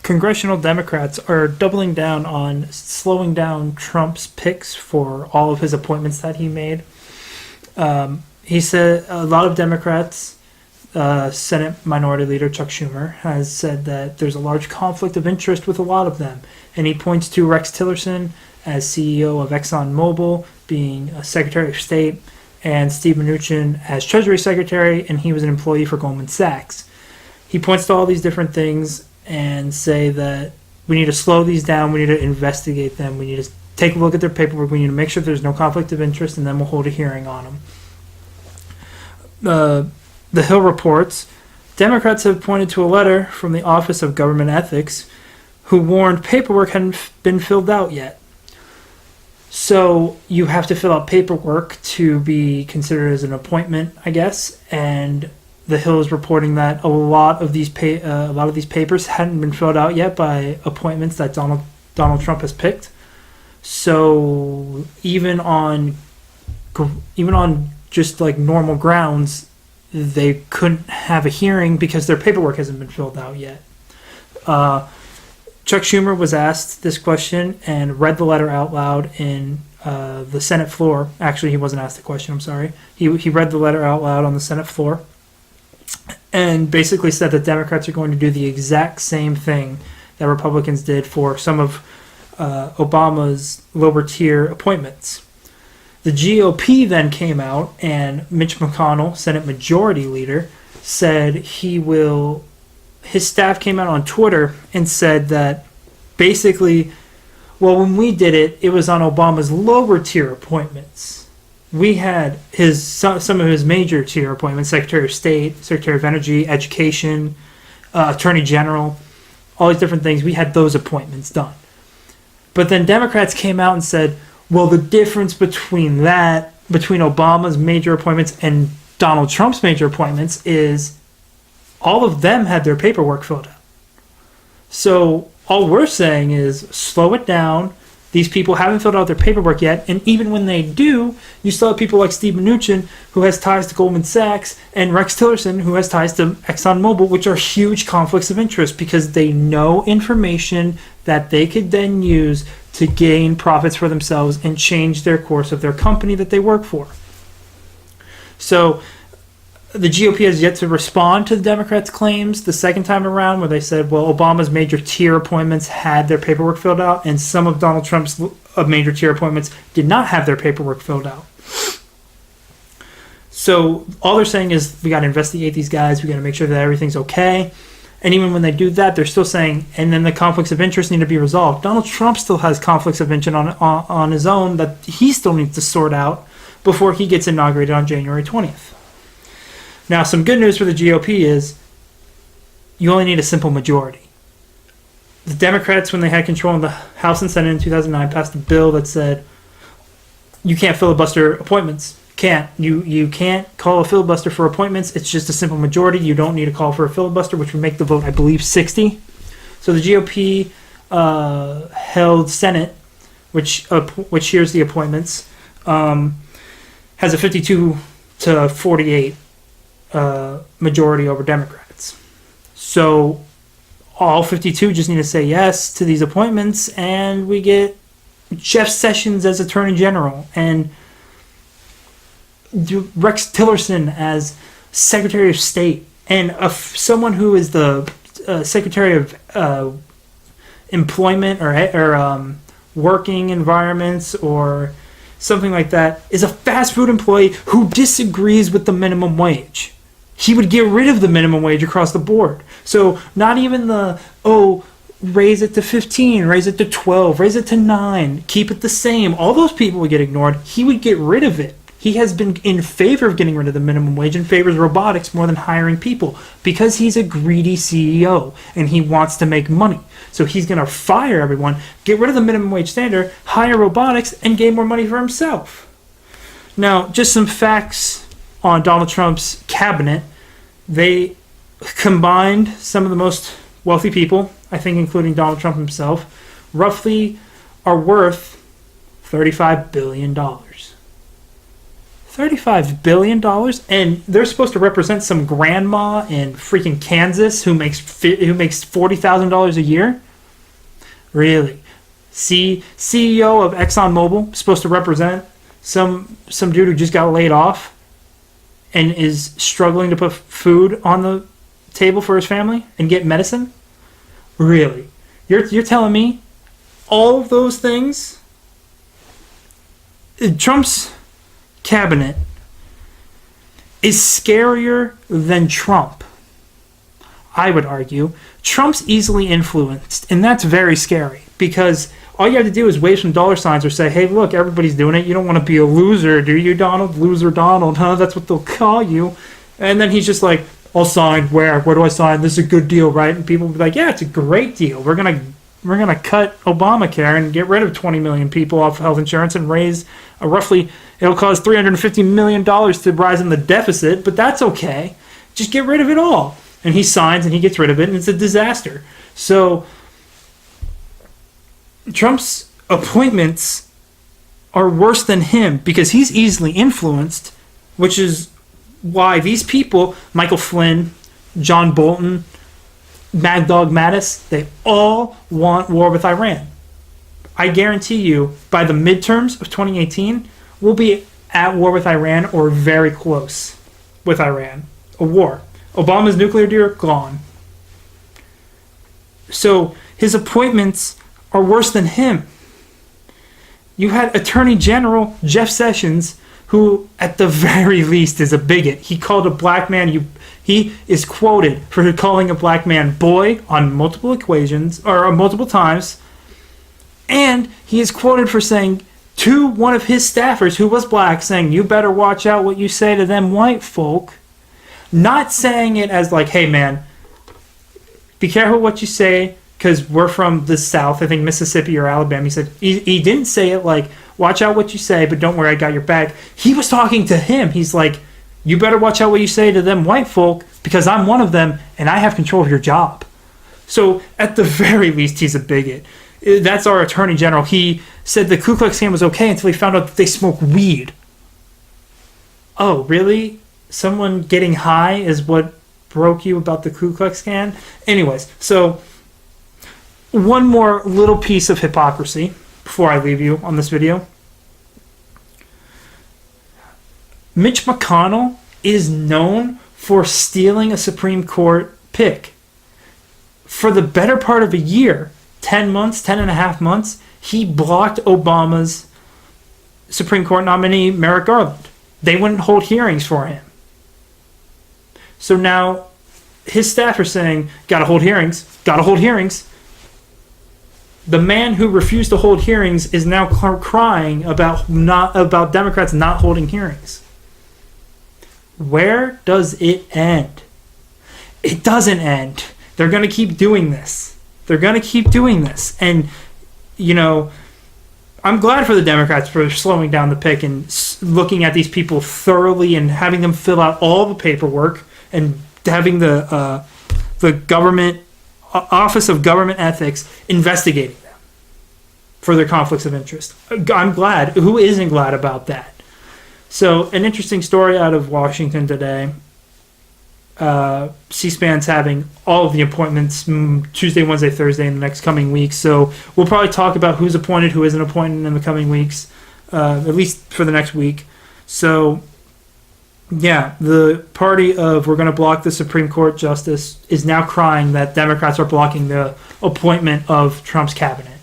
Congressional Democrats are doubling down on slowing down Trump's picks for all of his appointments that he made. He said a lot of Democrats, Senate Minority Leader Chuck Schumer, has said that there's a large conflict of interest with a lot of them. And he points to Rex Tillerson as CEO of ExxonMobil being a Secretary of State, and Steve Mnuchin as Treasury Secretary, and he was an employee for Goldman Sachs. He points to all these different things and say that we need to slow these down, we need to investigate them, we need to take a look at their paperwork, we need to make sure there's no conflict of interest, and then we'll hold a hearing on them. The Hill reports, Democrats have pointed to a letter from the Office of Government Ethics who warned paperwork hadn't been filled out yet. So you have to fill out paperwork to be considered as an appointment, I guess. And the Hill is reporting that a lot of these papers hadn't been filled out yet by appointments that Donald Trump has picked. So even on just like normal grounds, they couldn't have a hearing because their paperwork hasn't been filled out yet. Chuck Schumer was asked this question and read the letter out loud in the Senate floor. Actually, he wasn't asked the question, I'm sorry. He read the letter out loud on the Senate floor and basically said that Democrats are going to do the exact same thing that Republicans did for some of Obama's lower tier appointments. The GOP then came out, and Mitch McConnell, Senate Majority Leader, said his staff came out on Twitter and said that basically, well, when we did it, it was on Obama's lower tier appointments. We had some of his major tier appointments, Secretary of State, Secretary of Energy, Education, Attorney General, all these different things. We had those appointments done. But then Democrats came out and said, well, the difference between Obama's major appointments and Donald Trump's major appointments is all of them had their paperwork filled out. So all we're saying is slow it down. These people haven't filled out their paperwork yet, and even when they do, you still have people like Steve Mnuchin, who has ties to Goldman Sachs, and Rex Tillerson, who has ties to ExxonMobil, which are huge conflicts of interest because they know information that they could then use to gain profits for themselves and change their course of their company that they work for. So the GOP has yet to respond to the Democrats' claims the second time around, where they said, well, Obama's major tier appointments had their paperwork filled out, and some of Donald Trump's major tier appointments did not have their paperwork filled out. So all they're saying is we got to investigate these guys, we got to make sure that everything's okay. And even when they do that, they're still saying, and then the conflicts of interest need to be resolved. Donald Trump still has conflicts of interest on his own that he still needs to sort out before he gets inaugurated on January 20th. Now, some good news for the GOP is you only need a simple majority. The Democrats, when they had control in the House and Senate in 2009, passed a bill that said you can't filibuster appointments. You can't call a filibuster for appointments. It's just a simple majority. You don't need to call for a filibuster, which would make the vote, I believe, 60. So the GOP held Senate, which hears the appointments, has a 52 to 48 majority over Democrats. So all 52 just need to say yes to these appointments, and we get Jeff Sessions as Attorney General and Rex Tillerson as Secretary of State, and someone who is the Secretary of Employment or Working Environments or something like that, is a fast food employee who disagrees with the minimum wage. He would get rid of the minimum wage across the board. So not even raise it to 15, raise it to 12, raise it to 9, keep it the same. All those people would get ignored. He would get rid of it. He has been in favor of getting rid of the minimum wage and favors robotics more than hiring people because he's a greedy CEO and he wants to make money. So he's going to fire everyone, get rid of the minimum wage standard, hire robotics, and gain more money for himself. Now, just some facts on Donald Trump's cabinet. They combined some of the most wealthy people, I think including Donald Trump himself, roughly are worth $35 billion. $35 billion, and they're supposed to represent some grandma in freaking Kansas who makes $40,000 a year? Really? CEO of ExxonMobil supposed to represent some dude who just got laid off and is struggling to put food on the table for his family and get medicine? Really? You're telling me all of those things? Trump's cabinet is scarier than Trump. I would argue Trump's easily influenced, and that's very scary because all you have to do is wave some dollar signs or say, hey, look, everybody's doing it. You don't want to be a loser, do you, Donald? Loser Donald, huh? That's what they'll call you. And then he's just like, I'll sign. Where do I sign? This is a good deal, right? And people will be like, yeah, it's a great deal. We're gonna cut Obamacare and get rid of 20 million people off health insurance and raise roughly, it'll cost $350 million to rise in the deficit, but that's okay. Just get rid of it all. And he signs and he gets rid of it, and it's a disaster. So Trump's appointments are worse than him because he's easily influenced, which is why these people, Michael Flynn, John Bolton, Mad Dog Mattis, they all want war with Iran. I guarantee you, by the midterms of 2018, we'll be at war with Iran or very close with Iran. A war. Obama's nuclear deal, gone. So his appointments are worse than him. You had Attorney General Jeff Sessions, who at the very least is a bigot. He called a black man, he is quoted for calling a black man boy on multiple occasions, or multiple times, and he is quoted for saying to one of his staffers who was black, saying, you better watch out what you say to them white folk. Not saying it as like, hey man, be careful what you say, because we're from the South, I think Mississippi or Alabama. He said, he didn't say it like, watch out what you say, but don't worry, I got your back. He was talking to him. He's like, you better watch out what you say to them white folk, because I'm one of them, and I have control of your job. So at the very least, he's a bigot. That's our Attorney General. He said the Ku Klux Klan was okay until he found out that they smoke weed. Oh, really? Someone getting high is what broke you about the Ku Klux Klan? Anyways, so one more little piece of hypocrisy before I leave you on this video. Mitch McConnell is known for stealing a Supreme Court pick. For the better part of a year, 10 months, 10 and a half months, he blocked Obama's Supreme Court nominee, Merrick Garland. They wouldn't hold hearings for him. So now his staff are saying, gotta hold hearings, gotta hold hearings. The man who refused to hold hearings is now crying about Democrats not holding hearings. Where does it end? It doesn't end. They're going to keep doing this. They're going to keep doing this. And, you know, I'm glad for the Democrats for slowing down the pick and looking at these people thoroughly and having them fill out all the paperwork and having the government Office of Government Ethics investigating them for their conflicts of interest. I'm glad. Who isn't glad about that? So, an interesting story out of Washington today. C-SPAN's having all of the appointments Tuesday, Wednesday, Thursday in the next coming weeks. So, we'll probably talk about who's appointed, who isn't appointed in the coming weeks, at least for the next week. So, yeah, the party of we're going to block the Supreme Court justice is now crying that Democrats are blocking the appointment of Trump's cabinet.